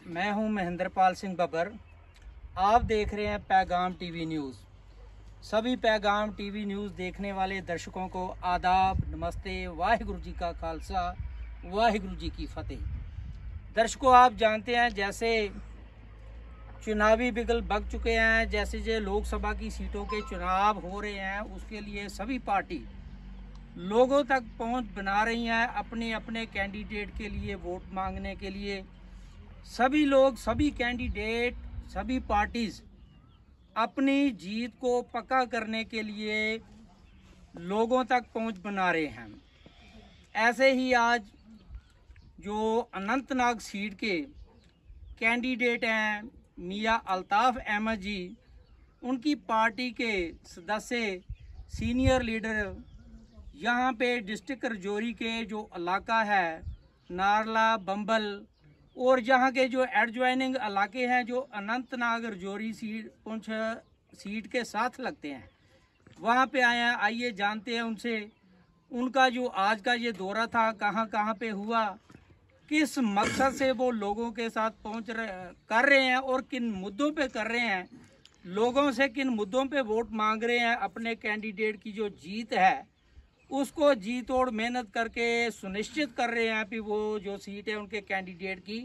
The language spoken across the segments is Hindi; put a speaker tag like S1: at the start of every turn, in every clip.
S1: मैं हूं महेंद्रपाल सिंह बब्बर। आप देख रहे हैं पैगाम टीवी न्यूज़। सभी पैगाम टीवी न्यूज़ देखने वाले दर्शकों को आदाब, नमस्ते, वाहिगुरु जी का खालसा, वाहिगुरु जी की फतेह। दर्शकों, आप जानते हैं जैसे चुनावी बिगल बग चुके हैं, जैसे जो लोकसभा की सीटों के चुनाव हो रहे हैं, उसके लिए सभी पार्टी लोगों तक पहुंच बना रही हैं अपने अपने कैंडिडेट के लिए वोट मांगने के लिए। सभी लोग, सभी कैंडिडेट, सभी पार्टीज अपनी जीत को पक्का करने के लिए लोगों तक पहुंच बना रहे हैं। ऐसे ही आज जो अनंतनाग सीट के कैंडिडेट हैं मियां अल्ताफ अहमद जी, उनकी पार्टी के सदस्य, सीनियर लीडर यहाँ पे डिस्ट्रिक्ट रजौरी के जो इलाका है नारला, बम्बल और यहाँ के जो एडजॉइनिंग इलाके हैं जो अनंतनाग रजौरी सीट पुंछ सीट के साथ लगते हैं, वहाँ पे आए हैं। आइए जानते हैं उनसे उनका जो आज का ये दौरा था, कहाँ कहाँ पे हुआ, किस मकसद से वो लोगों के साथ कर रहे हैं और किन मुद्दों पे कर रहे हैं, लोगों से किन मुद्दों पे वोट मांग रहे हैं। अपने कैंडिडेट की जो जीत है उसको जी तोड़ मेहनत करके सुनिश्चित कर रहे हैं कि वो जो सीट है उनके कैंडिडेट की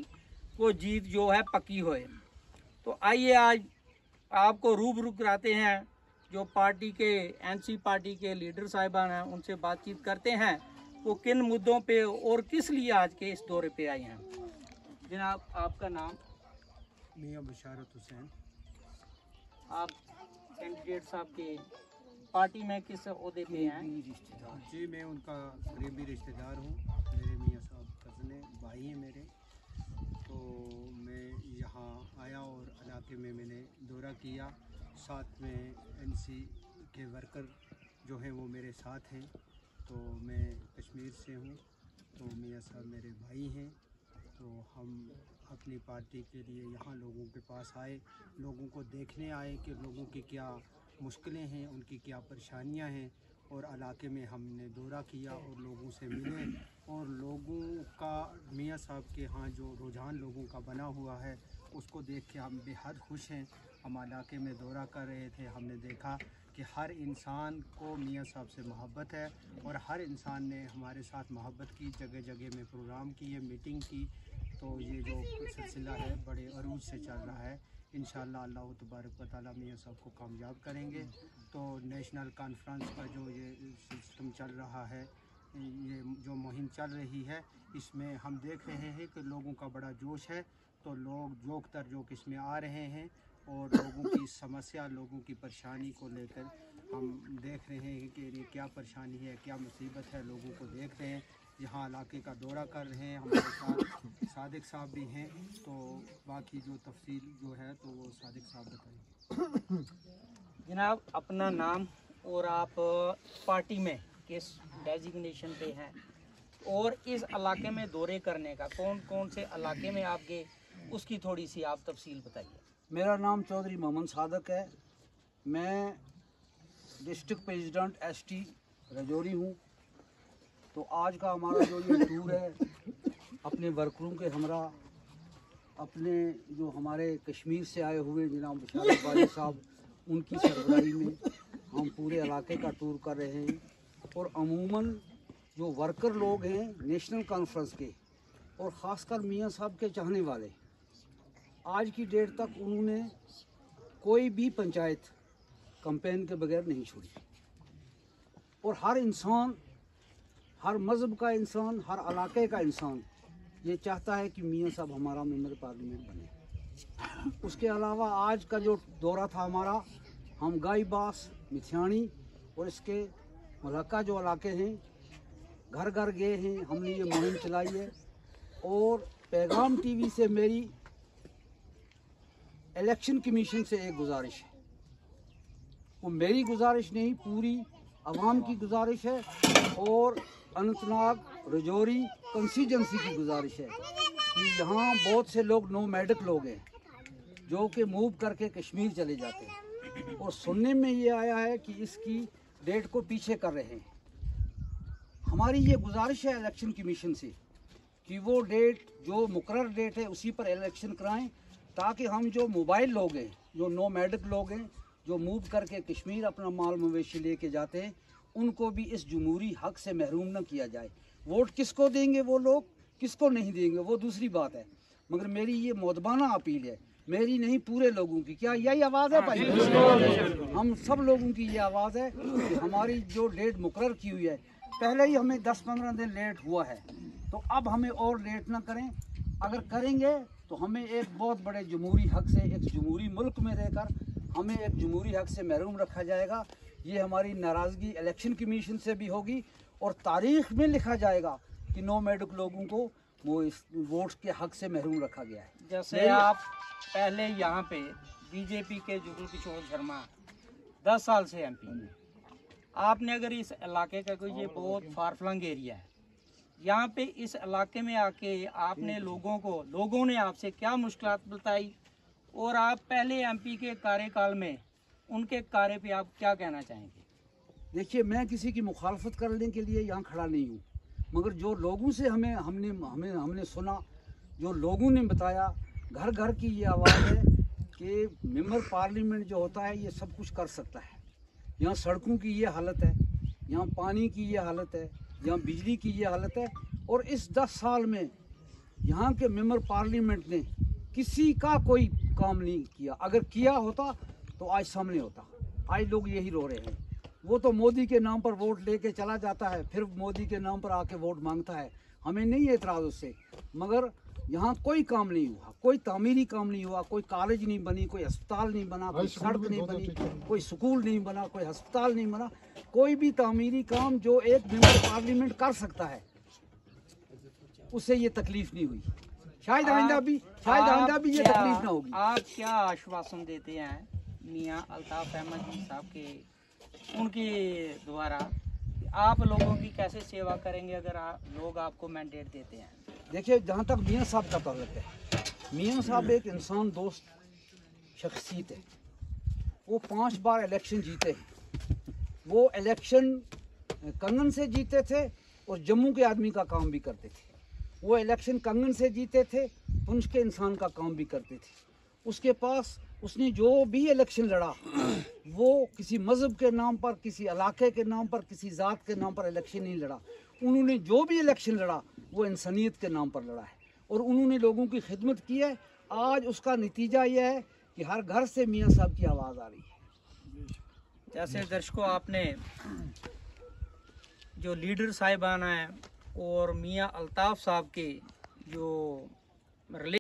S1: वो जीत जो है पक्की होए। तो आइए आज आपको रूबरू कराते हैं जो पार्टी के एनसी पार्टी के लीडर साहिबान हैं, उनसे बातचीत करते हैं वो किन मुद्दों पे और किस लिए आज के इस दौरे पे आए हैं। जनाब, आपका नाम?
S2: मियां बशारत हुसैन।
S1: आप कैंडिडेट साहब के पार्टी में किस ओहदे पे हैं?
S2: रिश्तेदार जी, मैं उनका करीबी रिश्तेदार हूँ। मेरे मियां साहब कज़न हैं, भाई हैं मेरे। तो मैं यहाँ आया और इलाके में मैंने दौरा किया। साथ में एनसी के वर्कर जो हैं वो मेरे साथ हैं। तो मैं कश्मीर से हूँ, तो मियां साहब मेरे भाई हैं। तो हम अपनी पार्टी के लिए यहाँ लोगों के पास आए, लोगों को देखने आए कि लोगों की क्या मुश्किलें हैं, उनकी क्या परेशानियां हैं। और इलाके में हमने दौरा किया और लोगों से मिले और लोगों का, मियां साहब के यहाँ जो रुझान लोगों का बना हुआ है उसको देख के हम बेहद खुश हैं। हम इलाके में दौरा कर रहे थे, हमने देखा कि हर इंसान को मियां साहब से मोहब्बत है और हर इंसान ने हमारे साथ मोहब्बत की, जगह जगह में प्रोग्राम किए, मीटिंग की। तो ये जो सिलसिला है बड़े अरूज से चल रहा है। इंशाअल्लाह अल्लाह तबारक व तआला मियां साहब को कामयाब करेंगे। तो नेशनल कॉन्फ्रेंस का जो ये सिस्टम चल रहा है, ये जो मुहिम चल रही है, इसमें हम देख रहे हैं कि लोगों का बड़ा जोश है। तो लोग जोक तर जोक इसमें आ रहे हैं और लोगों की समस्या, लोगों की परेशानी को लेकर हम देख रहे हैं कि ये क्या परेशानी है, क्या मुसीबत है, लोगों को देख रहे हैं। यहाँ इलाके का दौरा कर रहे हैं, हमारे साथ सादिक साहब भी हैं। तो बाकी जो तफसील जो है तो वो सादिक साहब बताएंगे।
S1: जनाब, अपना नाम और आप पार्टी में किस डेजिग्नेशन पे हैं और इस इलाके में दौरे करने का कौन कौन से इलाके में आप गए, उसकी थोड़ी सी आप तफसील बताइए।
S3: मेरा नाम चौधरी मोहम्मद सादक है। मैं डिस्ट्रिक्ट प्रेसिडेंट एसटी रजौरी हूँ। तो आज का हमारा जो ये टूर है, अपने वर्करों के हमरा, अपने जो हमारे कश्मीर से आए हुए जनाब बशारत वाली साहब, उनकी सरबराही में हम पूरे इलाके का टूर कर रहे हैं। और अमूमन जो वर्कर लोग हैं नेशनल कॉन्फ्रेंस के और ख़ासकर मियां साहब के चाहने वाले, आज की डेट तक उन्होंने कोई भी पंचायत कैंपेन के बगैर नहीं छोड़ी। और हर इंसान, हर मज़हब का इंसान, हर इलाके का इंसान ये चाहता है कि मियां साहब हमारा मेंबर पार्लियामेंट बने। उसके अलावा आज का जो दौरा था हमारा, हम गाईबास, मिथियाणी और इसके मुलाका जो इलाके हैं, घर घर गए हैं, हमने ये मुहिम चलाई है। और पैगाम टीवी से मेरी इलेक्शन कमीशन से एक गुजारिश है, वो मेरी गुजारिश नहीं, पूरी आवाम की गुजारिश है और अनंतनाग रजौरी कंस्टिट्यूंसी की गुजारिश है कि यहाँ बहुत से लोग नोमैडिक लोग हैं जो कि मूव करके कश्मीर चले जाते हैं। और सुनने में ये आया है कि इसकी डेट को पीछे कर रहे हैं। हमारी ये गुजारिश है इलेक्शन कमीशन से कि वो डेट जो मुकर्रर डेट है उसी पर इलेक्शन कराएं, ताकि हम जो मोबाइल लोग हैं, जो नोमैडिक लोग हैं, जो मूव करके कश्मीर अपना माल मवेशी लेके जाते हैं, उनको भी इस जमहूरी हक से महरूम न किया जाए। वोट किसको देंगे वो लोग, किसको नहीं देंगे वो दूसरी बात है, मगर मेरी ये मौदबाना अपील है, मेरी नहीं पूरे लोगों की। क्या यही आवाज़ है भाई? हम सब लोगों की ये आवाज़ है कि हमारी जो डेट मुकर्रर की हुई है, पहले ही हमें 10-15 दिन लेट हुआ है, तो अब हमें और लेट ना करें। अगर करेंगे तो हमें एक बहुत बड़े जमहूरी हक से, एक जमहूरी मुल्क में रहकर हमें एक जमहूरी हक से महरूम रखा जाएगा। ये हमारी नाराज़गी इलेक्शन कमीशन से भी होगी और तारीख़ में लिखा जाएगा कि नोमैडिक लोगों को वो इस वोट के हक से महरूम रखा गया है।
S1: जैसे आप पहले यहाँ पे बीजेपी के जुगल किशोर शर्मा 10 साल से एमपी, आपने अगर इस इलाके का कोई, ये बहुत फार फ्लंग एरिया है, यहाँ पे इस इलाके में आके आपने लोगों ने आपसे क्या मुश्किलात बताई, और आप पहले एमपी के कार्यकाल में उनके कार्य पे आप क्या कहना चाहेंगे?
S3: देखिए, मैं किसी की मुखालफत करने के लिए यहाँ खड़ा नहीं हूँ, मगर जो लोगों से हमने सुना, जो लोगों ने बताया, घर घर की ये आवाज़ है कि मेंबर पार्लियामेंट जो होता है ये सब कुछ कर सकता है। यहाँ सड़कों की ये हालत है, यहाँ पानी की ये हालत है, यहाँ बिजली की ये हालत है, और इस 10 साल में यहाँ के मेंबर पार्लियामेंट ने किसी का कोई काम नहीं किया। अगर किया होता तो आज सामने होता। आज लोग यही रो रहे हैं। वो तो मोदी के नाम पर वोट लेके चला जाता है, फिर मोदी के नाम पर आके वोट मांगता है। हमें नहीं है एतराज़ उससे, मगर यहाँ कोई काम नहीं हुआ, कोई तामीरी काम नहीं हुआ, कोई कॉलेज नहीं बनी, कोई अस्पताल नहीं बना, कोई सड़क नहीं बनी, कोई स्कूल नहीं बना, कोई अस्पताल नहीं बना। कोई भी तामीरी काम जो एक मेंबर पार्लियामेंट कर सकता है, उससे ये तकलीफ नहीं हुई। शायद आइंदा भी ये तकलीफ ना होगी।
S1: आप क्या आश्वासन देते हैं मियां अल्ताफ अहमद जी साहब के, उनके द्वारा आप लोगों की कैसे सेवा करेंगे अगर लोग आपको मैंडेट देते हैं?
S3: देखिए, जहाँ तक मियां साहब का ताल्लुक है, मियां साहब एक इंसान दोस्त शख्सियत है। वो 5 बार इलेक्शन जीते हैं। वो इलेक्शन कंगन से जीते थे और जम्मू के आदमी का काम भी करते थे। वो इलेक्शन कंगन से जीते थे, पुंछ के इंसान का काम भी करते थे। उसके पास उसने जो भी इलेक्शन लड़ा, वो किसी मज़हब के नाम पर, किसी इलाके के नाम पर, किसी ज़ात के नाम पर इलेक्शन नहीं लड़ा। उन्होंने जो भी इलेक्शन लड़ा वो इंसानियत के नाम पर लड़ा है, और उन्होंने लोगों की खिदमत की है। आज उसका नतीजा यह है कि हर घर से मियां साहब की आवाज़ आ रही है।
S1: जैसे दर्शकों, आपने जो लीडर साहिबान हैं और मियां अल्ताफ साहब के जो